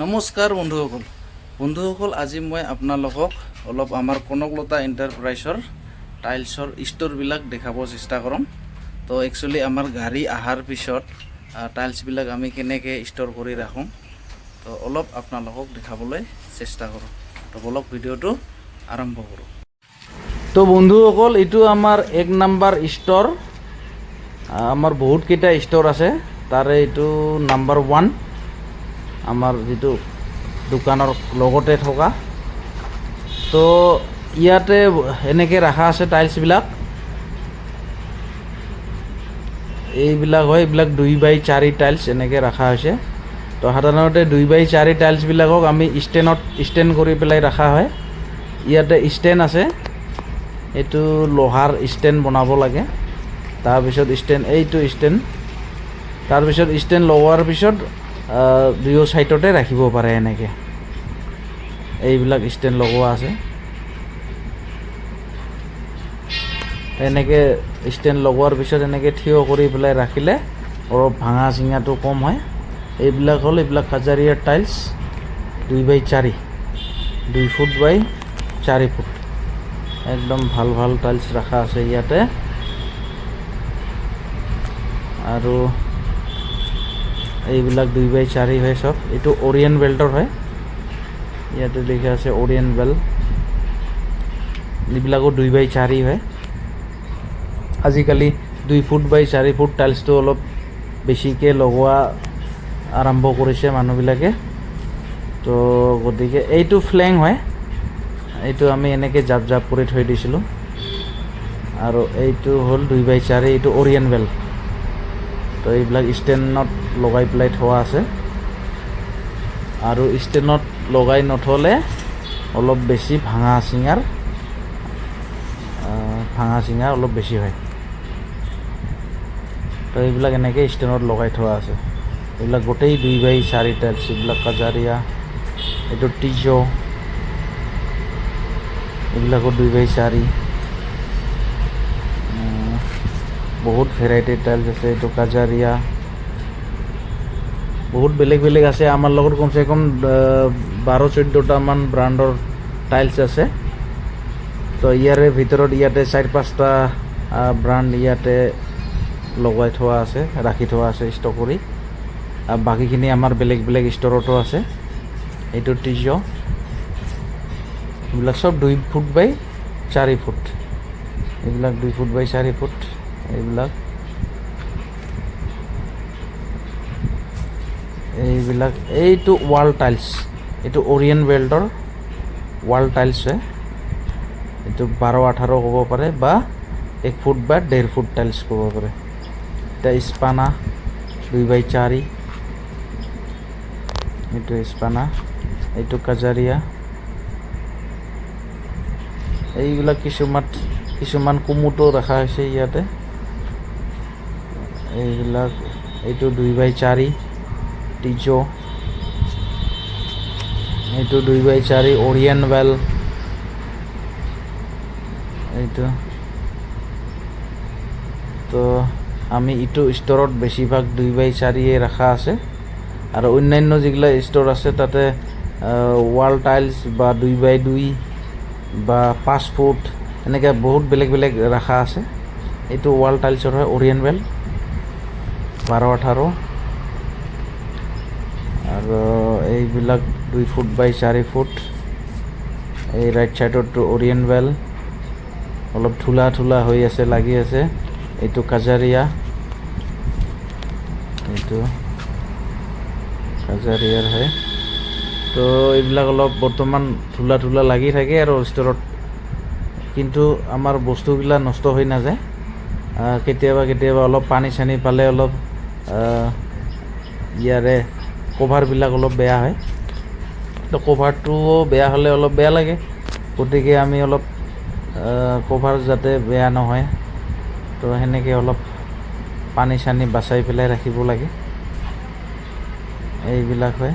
নমস্কাৰ বন্ধুসকল আজি মই আপোনালোকক অলপ আমাৰ কনকলতা এণ্টাৰপ্ৰাইজৰ টাইলছৰ ষ্ট'ৰবিলাক দেখাব চেষ্টা কৰিম। তো একচুৱেলি আমাৰ গাড়ী অহাৰ পিছত টাইলছবিলাক আমি কেনেকৈ ষ্ট'ৰ কৰি ৰাখোঁ তো অলপ আপোনালোকক দেখাবলৈ চেষ্টা কৰোঁ। তো বলক ভিডিঅ'টো আৰম্ভ কৰোঁ। তো বন্ধুসকল এইটো আমাৰ 1 নম্বৰ ষ্ট'ৰ। আমাৰ বহুতকেইটা ষ্ট'ৰ আছে, তাৰে এইটো নম্বৰ 1 আমাৰ যিটো দোকানৰ লগতে থকা। তো ইয়াতে এনেকৈ ৰাখা আছে টাইলছবিলাক। এইবিলাক হয়, এইবিলাক 2x4 টাইলছ এনেকৈ ৰাখা হৈছে। তো সাধাৰণতে 2x4 টাইলছবিলাকক আমি ষ্টেণ্ড কৰি পেলাই ৰখা হয়। ইয়াতে ষ্টেণ্ড আছে, এইটো লোহাৰ ষ্টেণ্ড বনাব লাগে। তাৰপিছত ষ্টেণ্ড, এইটো ষ্টেণ্ড। তাৰপিছত ষ্টেণ্ড লগোৱাৰ পিছত দুয়ো চাইডতে ৰাখিব পাৰে এনেকৈ। এইবিলাক ষ্টেণ্ড লগোৱা আছে। এনেকৈ ষ্টেণ্ড লগোৱাৰ পিছত এনেকৈ থিয় কৰি পেলাই ৰাখিলে অলপ ভাঙা চিঙাটো কম হয়। এইবিলাক হ'ল কাজাৰিয়াৰ টাইলছ 2x4, 2 ফুট বাই 4 ফুট। একদম ভাল ভাল টাইলছ ৰাখা আছে ইয়াতে। আৰু এইবিলাক 2x4 হয় সব। এইটো অৰিয়েণ্ট বেল্টৰ হয়, ইয়াতে লিখা আছে অৰিয়েণ্ট বেল্ট। এইবিলাকো 2x4 হয়। আজিকালি 2 ফুট বাই 4 ফুট টাইলছটো অলপ বেছিকৈ লগোৱা আৰম্ভ কৰিছে মানুহবিলাকে। তো গতিকে এইটো ফ্লেং হয়, এইটো আমি এনেকৈ জাপ জাপ কৰি থৈ দিছিলোঁ। আৰু এইটো হ'ল 2x4, এইটো অৰিয়েণ্ট বেল্ট। তো এইবিলাক ষ্টেণ্ডত লগাই পেলাই থোৱা আছে। আৰু ষ্টেণ্ডত লগাই নথ'লে অলপ বেছি ভাঙা চিঙাৰ অলপ বেছি হয়। তো এইবিলাক এনেকৈ ষ্টেণ্ডত লগাই থোৱা আছে। এইবিলাক গোটেই 2x4 টাইলছ। এইবিলাক কাজাৰিয়া, এইটো টিজো, এইবিলাকো 2x4। বহুত ভেৰাইটিৰ টাইলছ আছে। এইটো কাজাৰিয়া, বহুত বেলেগ বেলেগ আছে। আমাৰ লগত কমচে কম 12-14টামান ব্ৰাণ্ডৰ টাইলছ আছে। তো ইয়াৰে ভিতৰত ইয়াতে 4-5টা ব্ৰাণ্ড ইয়াতে লগাই থোৱা আছে, ৰাখি থোৱা আছে ষ্টক কৰি। আৰু বাকীখিনি আমাৰ বেলেগ বেলেগ ষ্ট'ৰতো আছে। এইটো টিজো, এইবিলাক চব 2 ফুট বাই 4 ফুট। এইবিলাক 2 ফুট বাই 4 ফুট। এইবিলাক এইটো ৱাল টাইলছ, এইটো অৰিয়েণ্ট বেল্টৰ ৱাল টাইলছ হয়। এইটো 12-18 ক'ব পাৰে, বা 1 ফুট বা 1.5 ফুট টাইলছ ক'ব পাৰে। এটা স্পানা 2x4, এইটো স্পানা, এইটো কাজাৰিয়া। এইবিলাক কিছুমান কুমুটো ৰখা হৈছে ইয়াতে। এইবিলাক এইটো 2x4 টিজো, এইটো 2x4 অৰিয়েণ্ট বেল্ট। এইটো তো আমি এইটো ষ্ট'ৰত বেছিভাগ 2x4 ৰখা আছে। আৰু অন্যান্য যিবিলাক ষ্ট'ৰ আছে তাতে ৱাল টাইলছ বা 2x2 বা 5 ফুট এনেকৈ বহুত বেলেগ বেলেগ ৰখা আছে। এইটো ৱাল টাইলছৰ হয়, অৰিয়েণ্ট বেল্ট 12-18। আৰু এইবিলাক 2 ফুট বাই 4 ফুট। এই ৰাইট চাইডৰটো অৰিয়েণ্ট বেল্ট, অলপ ধূলা হৈ আছে, লাগি আছে। এইটো কাজাৰিয়া, এইটো কাজাৰিয়াৰ হয়। তো এইবিলাক অলপ বৰ্তমান ধূলা লাগি থাকে আৰু ষ্ট'ৰত, কিন্তু আমাৰ বস্তুবিলাক নষ্ট হৈ নাযায়। কেতিয়াবা অলপ পানী চানী পালে অলপ ইয়াৰে কভাৰবিলাক অলপ বেয়া হয়। তো কভাৰটোও বেয়া হ'লে অলপ বেয়া লাগে, গতিকে আমি অলপ কভাৰ যাতে বেয়া নহয়, তো সেনেকৈ অলপ পানী চানী বাচাই পেলাই ৰাখিব লাগে। এইবিলাক হয়,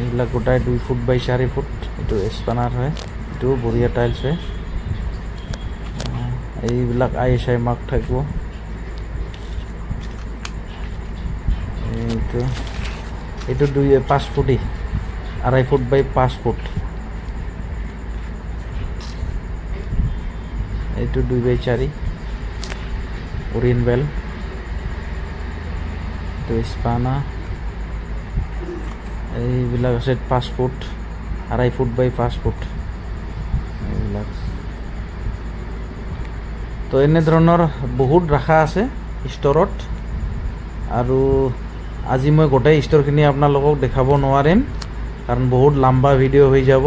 এইবিলাক গোটাই 2 ফুট বাই 4 ফুট। এইটো স্পানাৰ হয়, এইটো বঢ়িয়া টাইলছ হয়। এইবিলাক ISI মাৰ্ক থাকিব। এইটো এইটো 5 ফুটি 2.5 ফুট বাই 5 ফুট। এইটো 2x4 ওৰিয়েণ্ট বেল্ট। এইটো স্পানা, এইবিলাক আছে 5 ফুট 2.5 ফুট বাই 5 ফুট এইবিলাক। তো এনেধৰণৰ বহুত ৰাখা আছে ষ্টৰত, আৰু আজি মই গোটেই ষ্টৰখিনি আপোনালোকক দেখাব নোৱাৰিম কাৰণ বহুত লম্বা ভিডিঅ' হৈ যাব।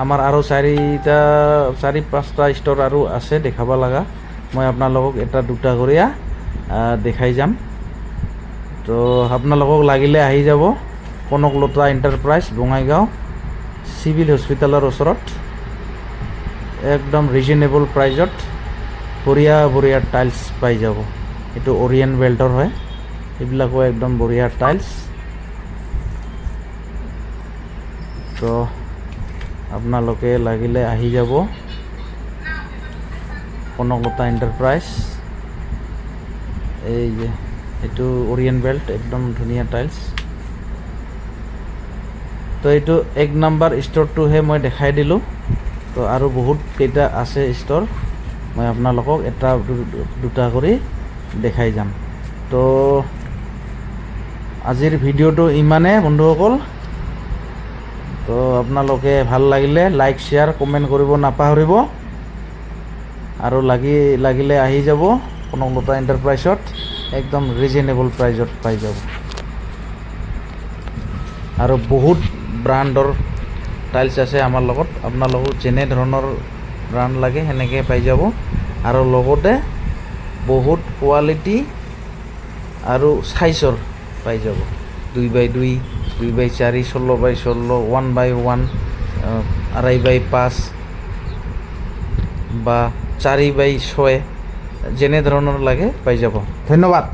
আমাৰ আৰু 4-5টা ষ্টৰ আৰু আছে দেখাব লগা, মই আপোনালোকক এটা দুটা কৰি দেখাই যাম। তো আপোনালোকক লাগিলে আহি যাব কনকলতা এণ্টাৰপ্ৰাইজ, বঙাইগাঁও চিভিল হস্পিটেলৰ ওচৰত। একদম ৰিজনেবল প্ৰাইজত বঢ়িয়া বঢ়িয়া টাইলছ পাই যাব। এইটো অৰিয়েণ্ট বেল্টৰ হয়, এইবিলাকো একদম বঢ়িয়া টাইলছ। তো আপোনালোকে লাগিলে আহি যাব কনকলতা এণ্টাৰপ্ৰাইজ। এই যে এইটো অৰিয়েণ্ট বেল্ট, একদম ধুনীয়া টাইলছ। তো এইটো 1 নম্বৰ ষ্টৰটোহে মই দেখাই দিলোঁ। তো আৰু বহুত কেইটা আছে ষ্টৰ, মই আপোনালোকক এটা দুটা কৰি দেখাই যাম। তো আজিৰ ভিডিঅ'টো ইমানে বন্ধুসকল। তো আপোনালোকে ভাল লাগিলে লাইক শ্বেয়াৰ কমেণ্ট কৰিব নাপাহৰিব, আৰু লাগিলে আহি যাব কনকলতা এণ্টাৰপ্ৰাইজত, একদম ৰিজনেবল প্ৰাইজত পাই যাব। আৰু বহুত ব্ৰাণ্ডৰ টাইলছ আছে আমাৰ লগত, আপোনালোকক যেনে ধৰণৰ ব্ৰাণ্ড লাগে সেনেকৈ পাই যাব। আৰু লগতে বহুত কোৱালিটি আৰু চাইজৰ পাই যাব। 2x2, 2x4, 16x16, 1x1, 2.5x5 বা 4x6, যেনে ধৰণৰ লাগে পাই যাব। ধন্যবাদ।